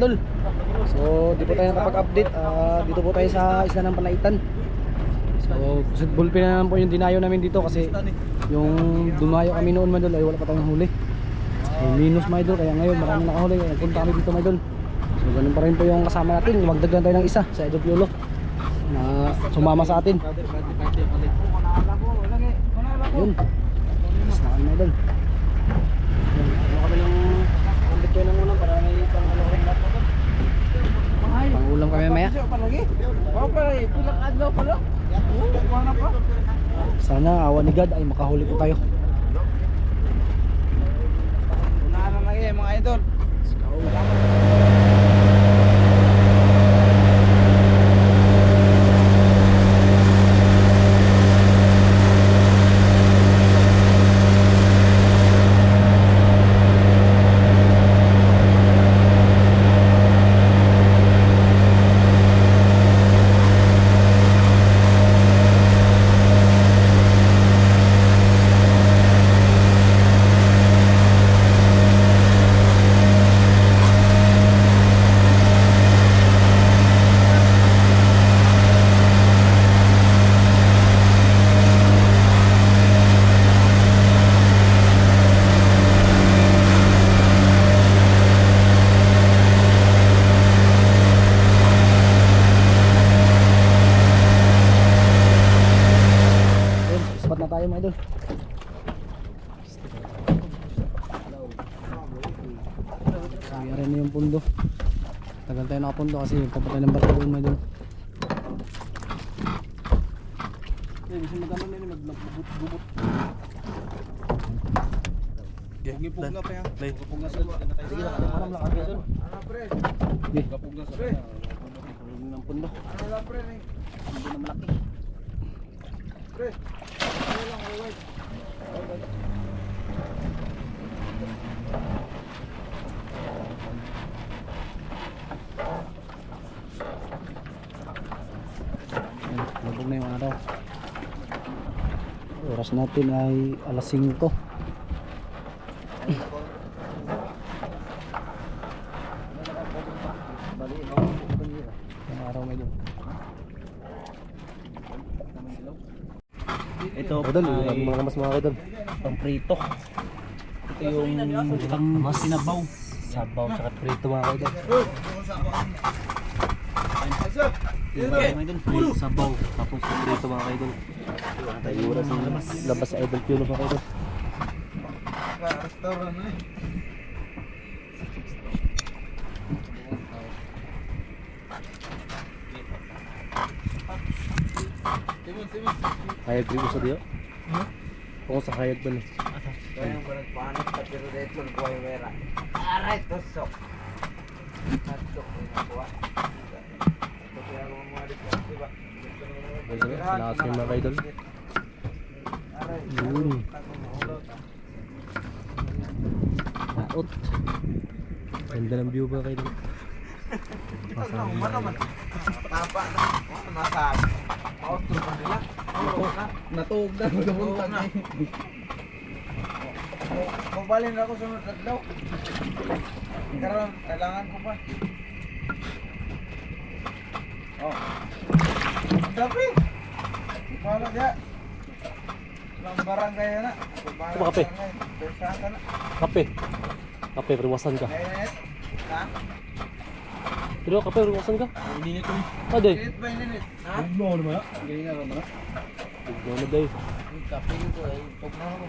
idol. So di po tayo nakapag-update. Dito po tayo sa isla ng Panaitan. So bulpin na naman po yung dinayo namin dito kasi yung dumayo kami noon mga idol ay wala pa tayong huli. So minus mga idol, kaya ngayon marami nakahuli. Kaya nagpunta kami dito mga idol. So ganun pa rin po yung kasama natin. Magdagdag tayo ng isa sa Idol Piolo na sumama sa atin. Yun. Mas na kami mga idol. Ano kami ng ulit kayo ng ulam para may pang-ulam lahat mga idol. Pang-ulam kami maya. Sana awa ni God ay makahuli po tayo. Unahan na lagi mga idol. Na tayo mga idol. Sayari na yung pundo. Tagal tayo nakapundo kasi yung tapat tayo ng barko doon mga idol. Gusto magano na yun, magbubut. Pugipug na pa yan. Pugipug na sa luwa. Sige lang, haram lang agad doon. Ano pre? Pugipug na sa luwa. Ng pundo. Ano lang pre? Hindi na malaki. Pre. Ano lang wait. Labog na yung araw. Oras natin ay alas 5. Yung araw medyo. Ito kadol, yung mga mas mga kadol. Pang prito. Ito yung pang mas sinabaw. Sabaw sa prito mga kadol. Sabaw tapos prito mga kadol. Tayo oras ng labas sa Idol Piolo mga kadol. Restaurant na eh. Hayag rin ko sa diyo? Kung sa hayag ba na? Kaya yung panagpanik sa pero dito ng buhay wera. Aray, tusok. Tusok ko yung nakuha. Ito kaya ako mga dito, diba? Lahat yung mga idol. Aray, Yun. Laot. Ganda ng view ba kayo? Masama naman. Tapa na. Nasaan? Outro pa nila. Natuog na. Natuog na. Mabalin ako sunod adlaw. Karon kailangan ko pa. Oh. Tapi. Wala dia. Lambaran kaya na. Apa kape? Bersaan ka na. Kape. Kape, perwasan ka. Init. Ha? Pero kape, perwasan ka? Ininit ko. Ade. Init ba init? Ha? Ugnaw naman na. Ganyan na naman. Ugnaw na day. Yung kape ko ay pag na ako.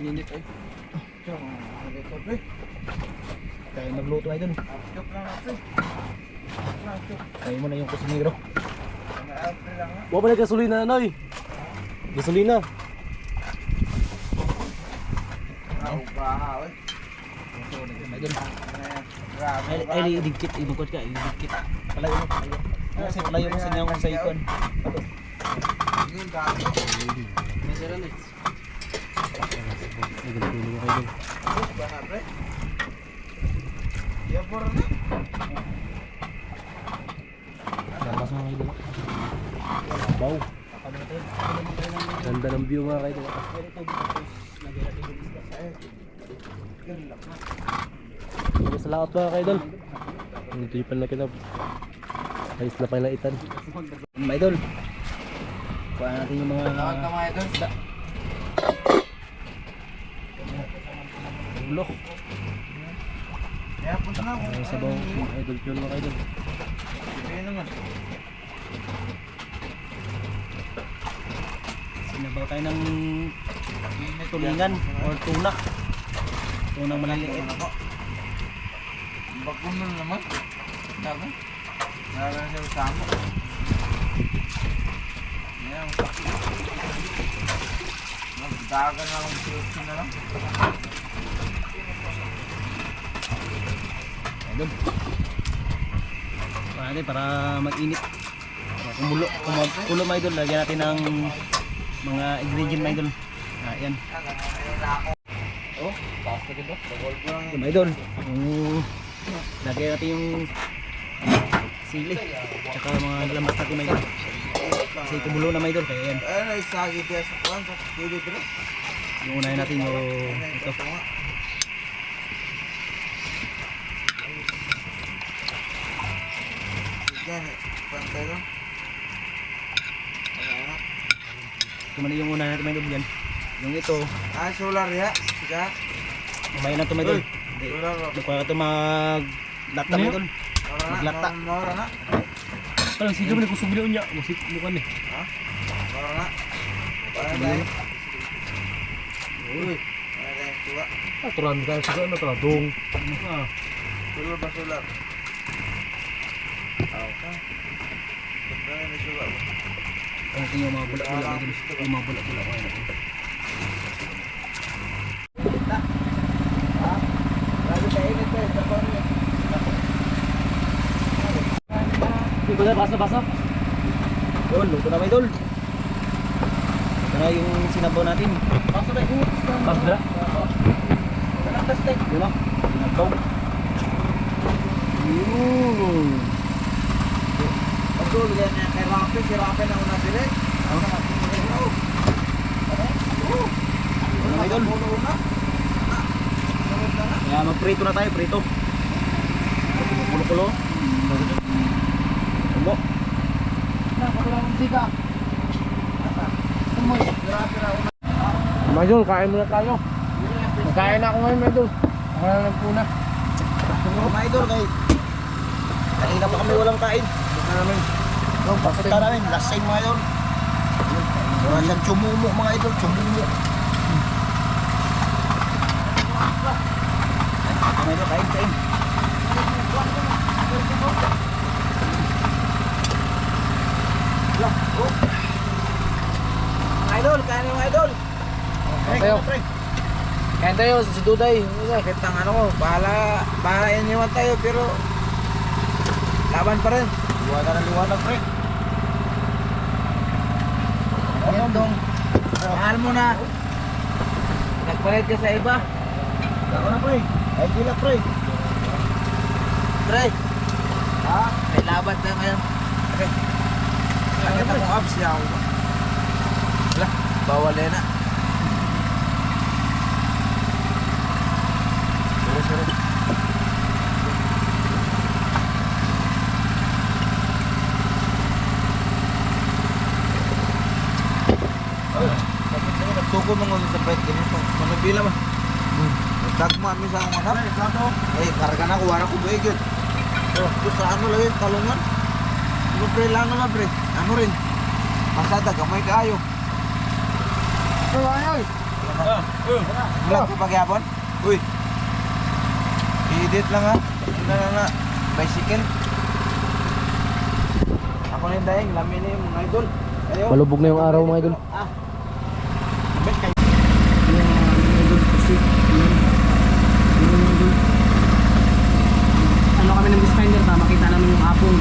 Init ay. Tiyo, kape. Kaya nagluto ay dun. Chok lang kape. Kaya mo na yung kusinero. Naapre lang ha. Huwag pa na gasolina na, Noy. Gasolina. Bahaw eh. Grabe. Ay, idikit. Idukot ka. Idikit. Palayo mo. Kasi palayo mo sa niyang sa ikon. Yun, gato. Meron eh. Nagulong mo kayo dun. Ba na, pre? Yapor na. Lakas mga kayo dun. Wow. Ganda ng view mga kayo dun. Ganda na. Sige sa laot mga kaidol. Dito yung pala kita. Ayos na pala itan. Mga idol. Kuha natin yung mga Tawag ka mga idol. ulo. Kaya punta na ako. Ay sabaw mga idol yun mga idol. Kaya naman. Sinabaw tayo ng tulingan or tuna. Tunang maliliit. Bakunan naman. Sabi? Naran siya usama. Yan, sakit. Magdagan na akong siyosi na lang. Idol. Para mag-init. Para kumulo mga idol. Lagyan natin ng mga ingredient mga idol. Yan. Oh, basta dito. Bagol ko lang. Mga idol. Lagyan natin yung sili. Tsaka mga lamas natin mga idol. Kasi kumulo na mga idol. Kaya yan. Ay, isagi kaya sa kuwan. Sa kilo dito. Yung unahin natin yung ito. Yan, pantay lang. Wala na. Kumali yung unahin natin mga idol yan. Yung ito. Ah, solar ya. Sige. Mamaya na ito mga idol. Uy, solar. Kaya ito mag-lata mga idol. Maglata. Mora na. Parang sige mo na kusog nila niya. Musik bukan eh. Ha? Mora na. Para tayo. Uy. Para tayo tuwa. Aturan tayo sa ano taladong. Solar ba solar? Aw ka. Kaya na solar. Ang tingin yung mga bulak-bulak mga idol. Yung mga bulak-bulak mga idol. Lagi tayo init tayo. Tapos niya. Hindi ko na basa-basa. Yun, luto na mga idol. Ito na yung sinabaw natin. Basta tayo init. Basta? Basta tayo. Yun na. Sinabaw. Yun. Pagod yan niya kay Rafi. Si Rafi na una sila. Yun na mga idol. Kaya magprito na tayo, prito. Pulo-pulo. Ulo. Mga idol, kain muna tayo. Nagkain na ako ngayon mga idol. Ako na lang puna. Mga idol kay Kanina pa kami walang kain. Buka namin. Papunta namin, last time mga idol. Wala siyang tsumumo mga idol, tsumumo. Mga idol, kain. Mga idol, kain mga idol. Tayo. Kain tayo, si Duday. Sakit ang ano ko, bahala iniwan tayo pero laban pa rin. Liwanag pre. Ayun dong. Mahal mo na. Nagpalit ka sa iba. Ako na pre. Ay gila pre. Pre. Ha? May laban tayo ngayon. Okay. Sakit akong abs niya ako. Wala, bawal na. Sorry. Nagtukod mo nga sa bait ganito. Manubila ba? Nagtagma mi sa akong anak. Eh, karga na kuha na ko buhay yun. Gusto ano lagi, talungan. Ano pre lang naman pre. Ano rin. Masada, gamay kaayo. Vlog ko pagyapon? Uy. I-edit lang ha. Na. Bicycle. Ako na yung daing. Lamin na yung mga idol. Ayaw. Malubog na yung araw mga idol. Ah. Ano kami ng dispenser para makita namin yung hapon.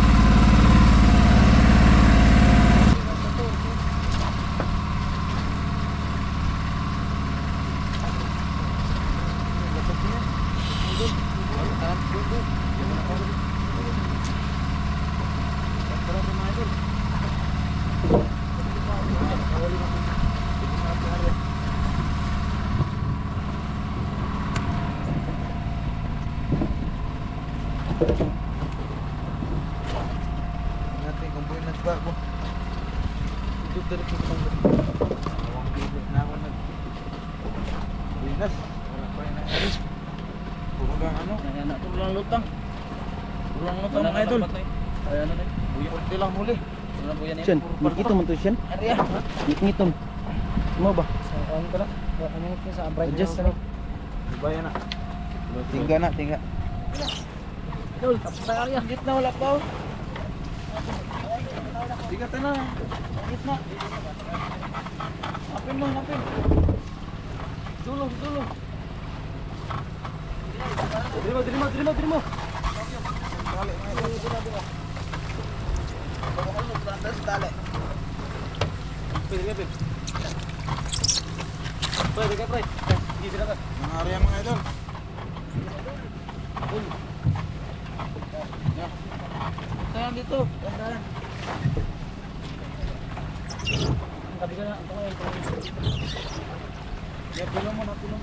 kung buhay nagbago. Ito direct ko pang. Awang bibig na ako Buinas. Wala pa rin nangyari. Puro lang ano. Puro lang lutang. Puro lang lutang mga idol. Ay ano na? Buya. Kunti lang huli. Ano na buya niya? Siyan, ngit-ngito man to siyan. Ariya. Ngit-ngiton. Mo ba? Sa ano ko na? Ano yung sa bright Adjust, ano? Ibaya na. Tingga na, tingga. Idol, tapos tayo yan. Gitna wala pa oh. Tingga na. Gitna. Napin mo, napin. Dulo, dulo. Diri mo. Dali, mga idol. Bakal mo tandas dali. Pwede ka, Pwede ka, pre. Hindi sila ka. Mga area mga idol. Tahan dito. Tahan. Tabi ka na. Ito ngayon. Ya, tulong mo na, tulong.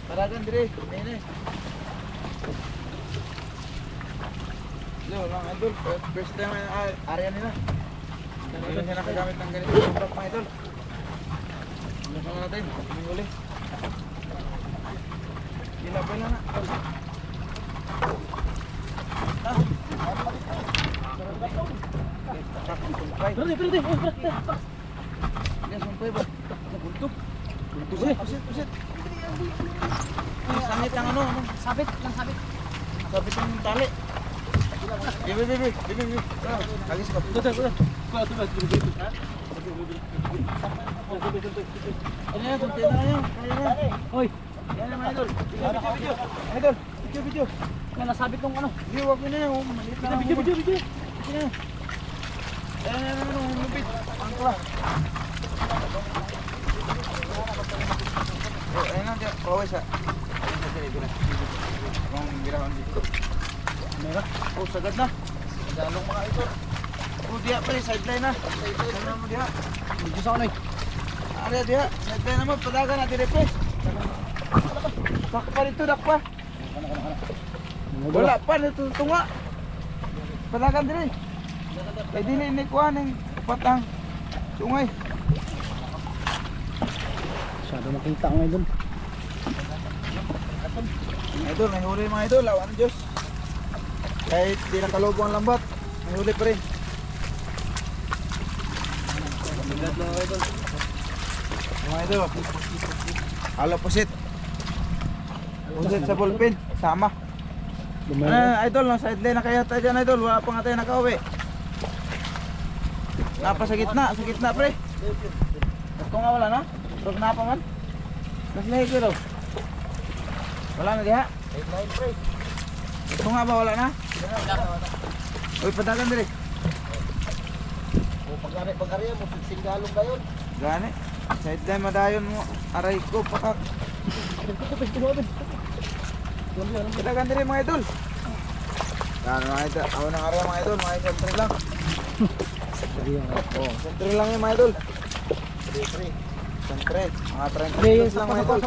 Taragan dire, ini. Lo, lang idol, first time ang area nila. Hindi sila nakagamit ng ganito sobrang mga idol. Ano natin? Ang huli. Pila na. Pwede. Dia sumpay ba? Buntok. Pusit. Sangit ang ano? Sabit. Sabit ang tali. Bibi. Agis ko. Ano yan? Tunti na yan. Kaya na. Hoy, Yan naman idol. Video. Idol. Video. may nasabit tong ano. Hindi, wag mo na yan. Maliit na. Video. Yan. Lumipit. Angkla. Ayun na. Kawis ha. Ayun sa dito na. Kung birawan dito. Meron. Oh, sagad na. Dalong mga idol. Oh, diya pre. Sideline na. Sideline na mo diya. Medyo sa ano eh. Ari diya. Sideline na mo. Padagan na dire pre. Dakpa dito, dakpa. Wala pa nito tunga. Padagan dire. Eh dili ni kuan ning patang sungay. Masyado makita ang ngayon. Mga idol, may huli mga idol. Awan Diyos. Kahit di nakalobo ang lambat, may huli pa rin. Mga idol. Halo pusit. Pusit sa ballpen. Sama. Idol, nasa sideline na kaya tayo dyan idol. Wala pa nga tayo nakauwi. Napa sa gitna pre. Ito nga wala na? Pag napa man? Naslahi ko daw. Wala na diha? Sideline pre. Ito nga ba wala na? Uy, padagan dire. Pag-area mo, singgalong ba yun? Gani. Sideline madayon mo. Aray ko, pakak. Padagan dire mga idol. Yan mga idol. Ako ng area mga idol. Mga sentry lang. Oh, sentry lang yung mga idol. Sentry. Mga 30 kilos lang mga idol.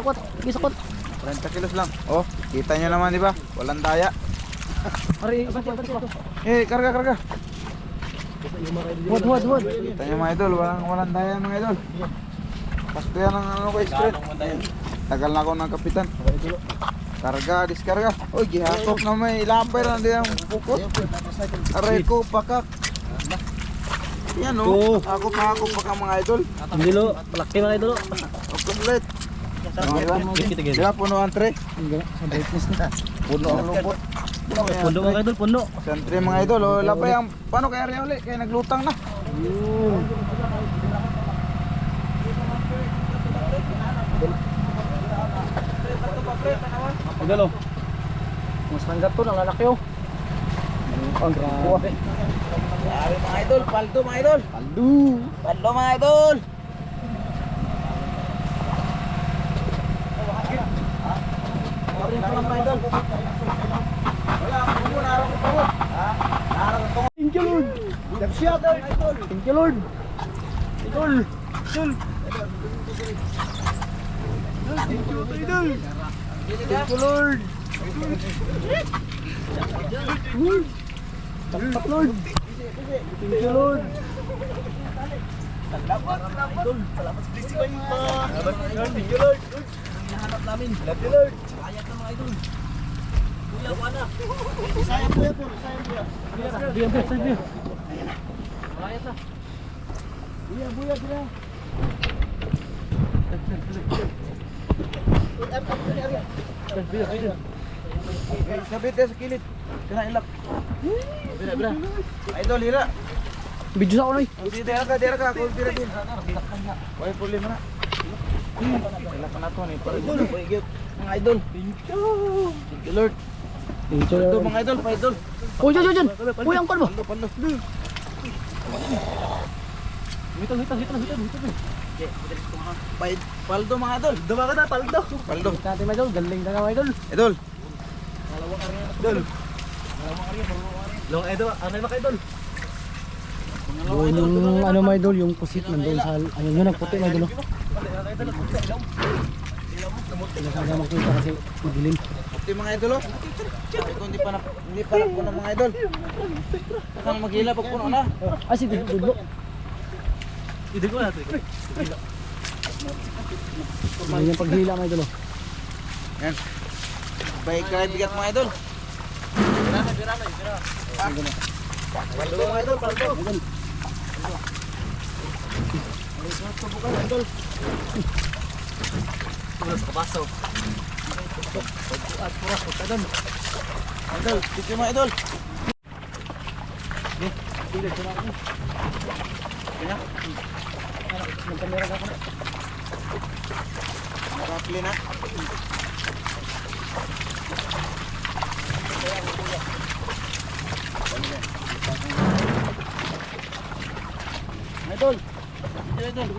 Sakot. 30 kilos lang. Oh, kita nyo naman di ba? Walang daya. Ari, Eh, karga. Huwad. Kita nyo mga idol. Walang daya mga idol. Pasto yan ang ano ko straight. Tagal na ako ng kapitan. Karga, diskarga. Uy, gihakop na may ilapay na di ang pukot. Aray ko, pakak. Yan o. Ako pa mga idol. Hindi lo, malaki mga idol. O, complete. Di ba, puno ang tray? Sa brightness na. Puno ang lupot. Pundo mga idol, pundo. Sentry mga idol. O, lapay ang, paano kaya rin ulit? Kaya naglutang na. Idol oh. Mas hanggat to, nalalaki oh. Ang grabe. Grabe mga idol. Paldo mga idol. Paldo mga idol. Thank you Lord. Left shot. Thank you Lord. Idol. Thank you, Lord. Takpak, Lord. Thank you, Lord. Salamat sa blessing kayo pa. Thank you, Lord. Hinahanap namin. Love you, Lord. Ayat na mga idol. Kuya, wala. Isaya kuya po. Biya, biya. Ayat na. Buya. Sabit sa kilid. Kena ilak. Bira. Idol, hira. Video sa ako, Noy. Dira ka. Kung tira din. Wala problema na. Ilak na to ni. Mga idol. Thank you, Lord. Thank you, Ito Lord. mga idol, pa idol. Uy, dyan. Uy, ang kalbo. Palo. Hitan. Paldo mga idol. Duma ka na, paldo. Paldo. Natin, mga idol. Galing na ka, mga idol. Idol. Idol. Long idol, ano ba idol? Yun yung ano, mga idol, yung pusit nandun sa ano yun, nagputi, mga idol. Nakaka makita kasi madilim. Ito yung mga idol. Ito hindi pa napuno mga idol. Saan maghila pag puno na? Ah, si Dudlo. Hindi ko natin. Ano yung paghila, mga idol. Yan. Baik kaya bigat mga idol. Bira. Paldo mga idol, paldo. Bukan idol. Pulas kabaso. Idol, dito mga idol. Nakapili na. Idol. Idol.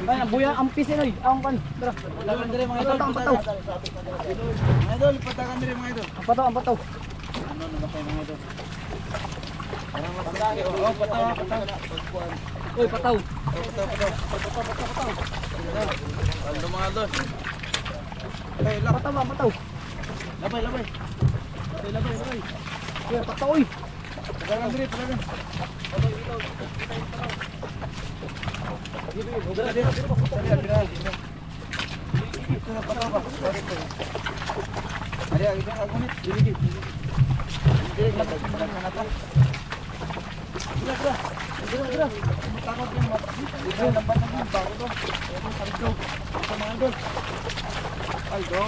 Ay, buya ang pisi, Noy. Ang pan. Tara. Patakan diri mga idol. Ang pataw. Mga idol, patakan diri mga idol. Ang pataw. Ano na kayo mga idol? Oh, pataw. Uy, pataw. Pataw. Paldo mga idol. Ay, lak. Pataw. Labay. Uy, pataw, uy. Patakan diri, patakan. Ito na pataw ba? Ari, ito na agunit. Diri. Diri, patakan na ta. Dira. Takot yung ito lambat na yung bago to. Ito paldo. Ito mga idol. Paldo.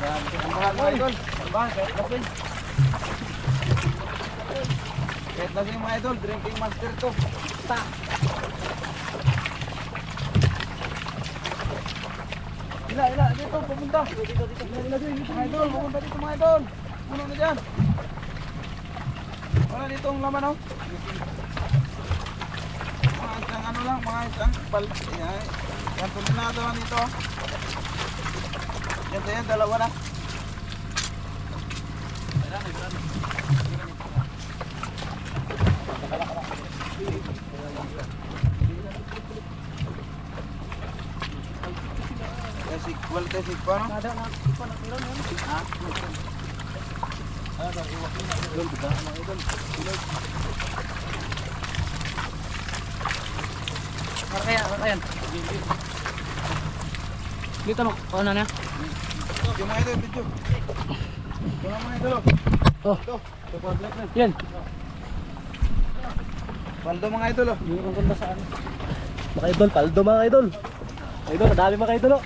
Yan, ang bahal mga idol. Ang bahal, kahit lasing. Kahit lasing mga idol, drinking master to. Ila, dito, pumunta. Dito. Mga idol, pumunta dito mga idol. Puno na dyan. Wala dito ang laman, oh. Mga isang ano lang, mga isang yan tulinado lang dito. Yan, dalawa na. Tesik pa, no? Ha? Markayan. Dito mo, ano na? Yung mga idol, video. Yung mga idol, Oh, yan. paldo mga idol, oh. Yung ang ganda sa ano. Mga idol, paldo mga idol. Idol, madami mga idol.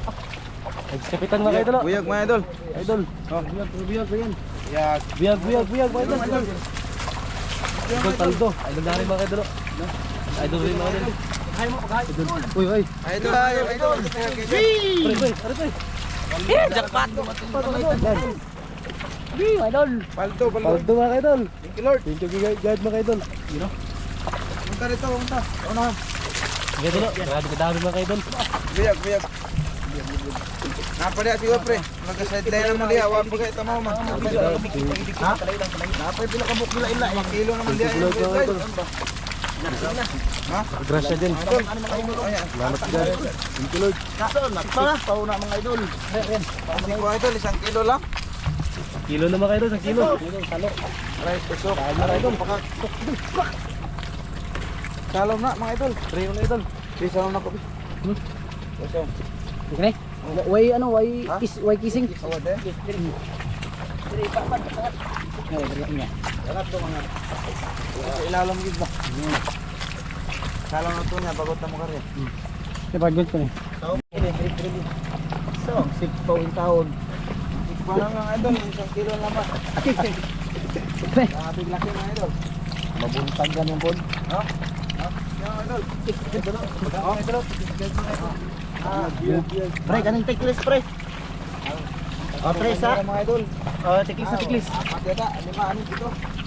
Nagsapitan mga idol. Buyag mga idol. Idol. Oh, Biyag yan. yak. Biyag mga idol. Idol, paldo. Idol na rin mga idol. Idol rin mga idol. Uy. Idol. Pre. Jackpot. Idol. Paldo. Paldo mga idol. Thank you, Lord. Thank you God mga idol. Punta rito, punta. Mga idol, grabe kadami mga idol. Buyag. Napadya sigo, pre. Magka-sideline naman diya. Huwag pa kayo tamaw, man. Ha? Napay pila ka bukila ila. 1 kilo naman diya. Ha? Grasya din. Idol. Salamat guys. Thank you Lord. Kaso, nagpala. Pauna mga idol. Hindi ko idol, 1 kilo lang. Kilo naman kayo doon, 1 kilo. Salo. Aray, tusok. Aray, idol. Salom na mga idol. Trio na idol. Di salom na ko. Tusok. Okay. Way ano, way Ha? way kissing. Awad eh. Sarap to mga. Ilalam gid ba? Salom na to niya bagot na mo kare. Napagod ko ni. So, ang sikpaw yung taon. Parang ang idol, 1 kilo naman. Grabe laki mga idol. Mabuntag lang yung bod. Ha? Ha? Yan idol. Oh, idol. Pre, kanang tiklis pre. O, pre sa. Mga idol. O, tiklis sa tiklis. Apat yata, 5 ani dito.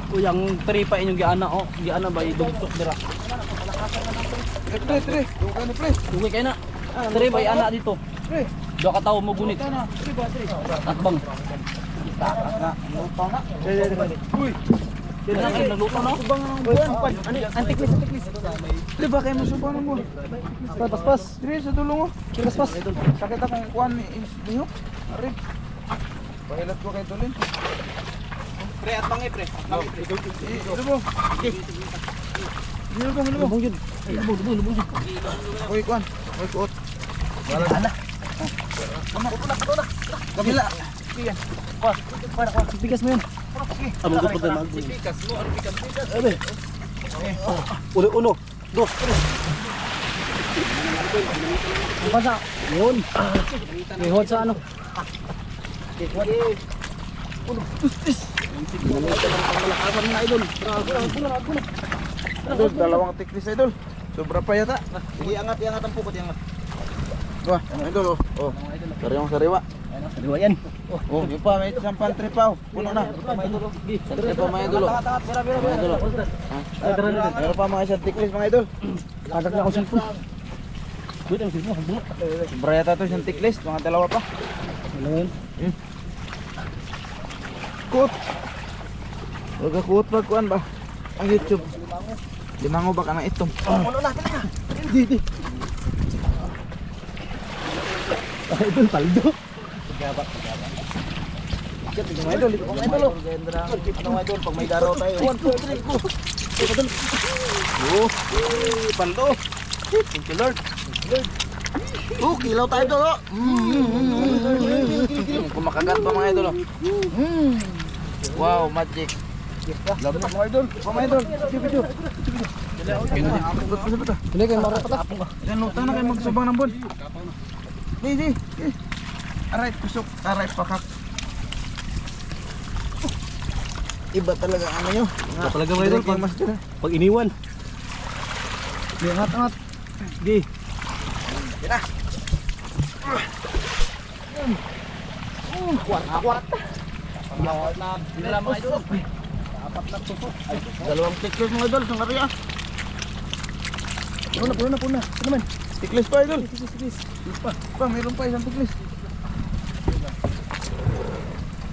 Uyang tri pa inyong giana o. Giana ba idugtok dira. Pre. Duga ni pre. Dugay kay na. Tri ba ana dito. Pre. Do ka tawo mo gunit. Ito na. Pre ba pre? Atbang. Na, lupa na. Uy. Dira kay nagluto no. Subang ang buwan. Ano, tiklis. Pre ba kayo masubang ng buwan? Pas. Pre sa tulong mo. Pas. Sakit akong kuan ni Isbiho. Ari. Pahilat ko kay Tulin. Pre at bangi pre. Ito mo. Dito mo. Lubong yun. Lubong yun. Uy kuan. Uy kuot. Wala na. Puna. Kabila. Sige. Bigas mo yun. Among gupod na mag. Bigas mo, ano bigas? Abe. Uno, dos, tres. Ang pasa. Yun. Ihod sa ano? Malakasan na idol. Idol, dalawang tiklis idol. Sobra pa yata. Sige, angat ang pukot, angat. Wah, ano idol oh. Oh. Sariwa. Dua yan. Oh, yung pa may sampal tripaw. Puno na. Tripaw mga idol. Mga idol. Meron pa mga isang tiklis mga idol. Agak na ako cellphone. Buti ang cellphone. Bunga. Sobra yata to isang tiklis. Mga dalawa pa. Ano yun? Kuot. Huwag ka kuot ba kuan ba? Ang YouTube. Limango ba ka na itong? Puno na, pila ka. Di. Idol, paldo. Mga idol, mga idol. Ano mga idol, pag may daraw tayo. 1, 2, 3, go. Oh, paldo. Thank you Lord. Oh, kilaw tayo idol. Kumakagat pa mga idol. Wow, magic. Love na mga idol. Mga idol. Video. Hindi kayo marapat. Yan, luta na kayo magsubang ng bon. Di. Aray, pusok. Aray, pakak. Iba talaga ano nyo. Iba talaga mga idol, Pag mas dira. Pag iniwan. Di, angat. Di. Kuwat. Dinala mga idol. Dalawang tiklis mga idol, sang area. Puno na. Ito naman. Tiklis pa idol. Tiklis pa. Mayroon pa isang tiklis.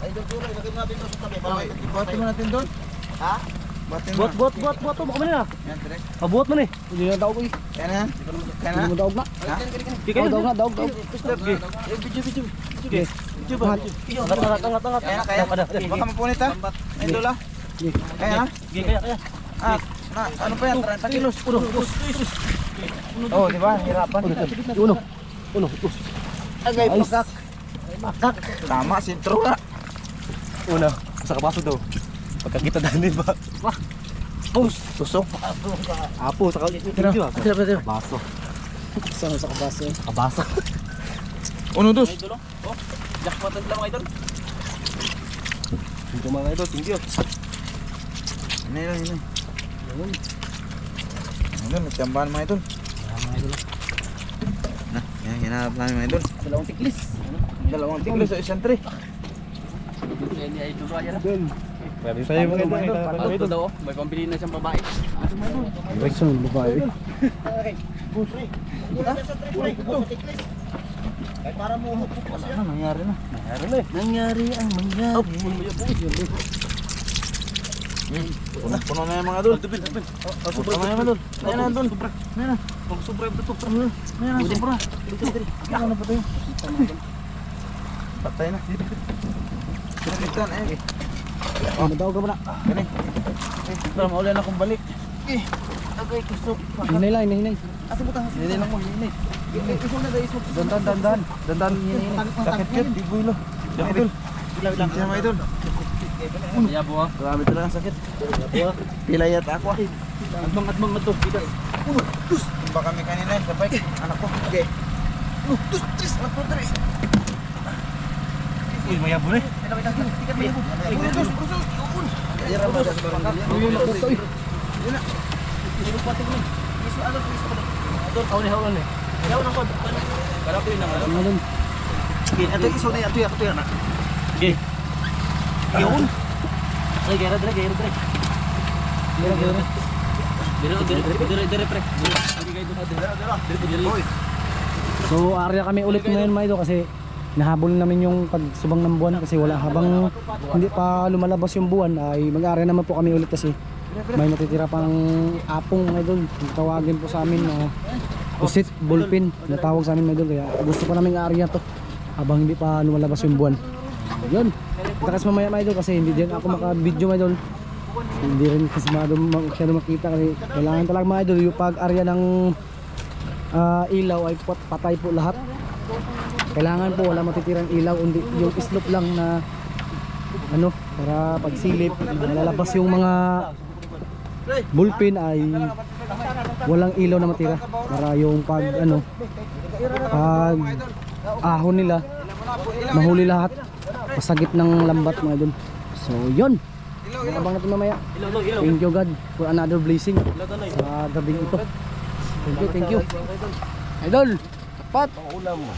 Idol puro, ilagay natin ito sa tabi. Okay, buhatin mo natin doon. Ha? Buhatin mo. Buat. Baka man na. Yan, direk. Pabuhat man eh. Hindi na daog eh. Yan na. Yan Hindi na. mo daog na. Ha? Di kayo daog na. Daog. Video ba? Angat. Kaya na, kaya. Baka mapunit ha. Idol ha. Kaya na. Kaya. Ah, ano pa yan? 30 kilos. Oh, di ba? Hirapan. Uno. Agay, Nice. pakak. Tama, sintro ka. Una. Sa kabaso daw. Pagkakita dahil ba? Tusok. Apo. Sa kabaso. Saan sa kabaso? Kabaso. Uno, dos. Idol oh. Jackpot lang mga idol. Ito mga idol. Thank you. Ano yun? Idol, nagtambahan mga idol. Na, yan, hinahanap namin mga idol. Dalawang tiklis. Dalawang tinglos sa isang tray. Yan ni idol yan. Pwede sa'yo mga idol. Ito daw. May pambili na siyang babae. Direksyon ng babae. Ay, para mo hukuk kasi yan. Ano nangyari na? Nangyari ang mangyari. Puno na yung mga dul. Puno na yung mga dul. Ayan na dul. Ayan na. Sobra yung ito. Ayan na, sobra. Ano na patay? Patay na. Pinagkitan eh. Madaog ka muna. Gani. Tara, mauli na akong balik. Agay, kusok. Hinay lang, hinay. Hindi lang mo, hindi. Dandan. Sakit yun, di builo. Idol. Siya mga idol. Yabo ah. Grabe talaga ang sakit. Pila yata ako ah. Admang na to. Tumba kami kanina sa bike. Anak ko. Okay. Tus. Anak ko tari. Uy, mayabo na eh. Ayara ba sa barangay? Uy, nakuto eh. Hawlan eh. Yaw na ko. Para ko yun ang ano. Ano dun? Ito iso na ito yan na. Okay. Yun. Ay, gera dire. Gira. Dire pre. So area kami ulit ngayon mga idol kasi nahabol namin yung pagsubang ng buwan kasi wala habang hindi pa lumalabas yung buwan ay mag-area naman po kami ulit kasi may natitira pang apong mga idol. Tawagin po sa amin na pusit bullpen na tawag sa amin mga idol kaya gusto pa namin area to habang hindi pa lumalabas yung buwan. Yun. Kita kasi mamaya mga idol kasi hindi din ako maka-video mga idol. Hindi rin kasi masyado makita kasi kailangan talaga mga idol yung pag-area ng ilaw ay patay po lahat. Kailangan po wala matitirang ilaw, undi yung islop lang na ano para pag silip lalabas yung mga bullpen ay walang ilaw na matira para yung pag ano pag ahon nila mahuli lahat pasagip ng lambat mga idol. So yun, abang natin mamaya. Thank you God for another blessing sa gabing ito. Thank you idol. Tapat ulam mo.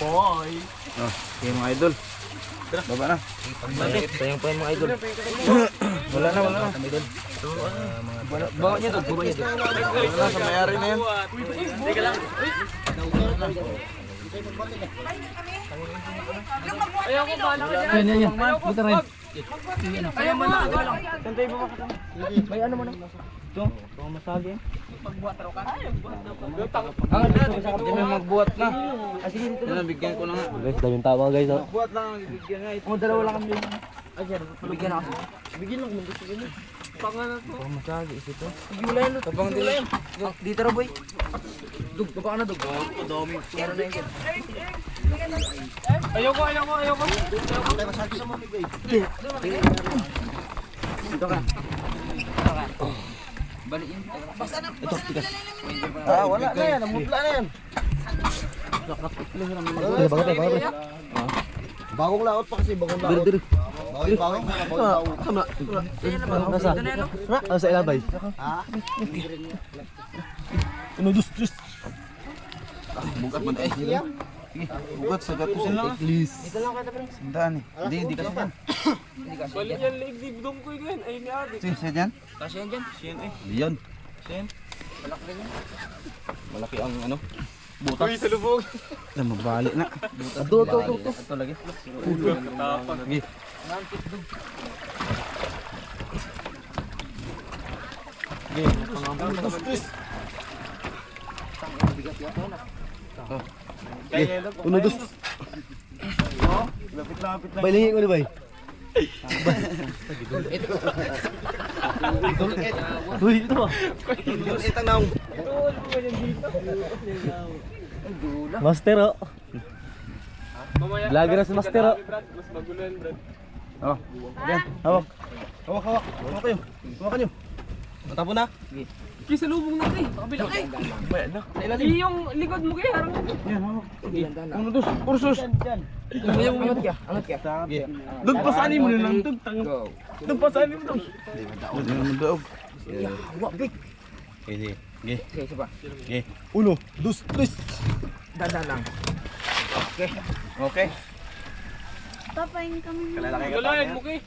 Boy. Okay mga idol. Baba na. Tayong pa yung mga idol. Wala na. Bawa niya to. Wala na sa mayari na yan. Teka lang. Ayoko ba na ka dyan? Yan. Buta rin. Ayaw mo na. Santay mo ka. May ano mo na? Ito. Ito masali. Pagbuhat raw ka. Hindi may magbuhat na. Sige dito na. Bigyan ko na nga. Guys, daming tao mga guys. Oh. Magbuhat lang ang bigyan nga. Oh, dalawa lang kami. Ay, sir. Bigyan na kasi. Bigyan lang kung gusto mo. Pangalan ko. Pang masagi isi to. Wala yan. Tabang dili. Dito raw boy. Dug, baba ka na dug. Dami. Meron na yan. Ayoko. Ay, masyado sa mga boy. Dito ka. Baliin. Ito, tigas. Wala na yan. Namutla na yan. Bagay. Bagong laot pa kasi. Bagong laot. Diri. Bagong. Sama. Nasa? Nasa ilabay. Dos. Bugat man eh. Bugat sa gato sila. Please. Sandaan eh. Hindi kasi yan. Balik yan, liig dong ko yun. Ayun ni Adi. Siya dyan? Kasi yan dyan. Siyan eh. Yan. Siyan. Malaki rin yan. Malaki ang ano. Uy, salubog. Na magbalik na. Ito. Ito lagi. Sige. Uno, dos. Bailingin ko na ba? Uy, ito ba? Itang naong. Master oh. Vlogger na si Master oh. Mas magulan, Brad. Oh. Yan. Hawak. Hawak kayo. Hawakan nyo. Matapon na? Kisa lubong na kay. Pakabila kay. Bayan na. Yung likod mo kay harang. Yan, hawak. Uno, dos. Kursus. Angat ka. Dugpasanin mo na lang. Dugpasanin mo lang. Hindi naman daog. Wak big. Sige. Okay, isa pa. Sige. Uno, dos, tres. Dadan lang. Okay. Papain kami. Kalalaki ka. Galayan mo kay.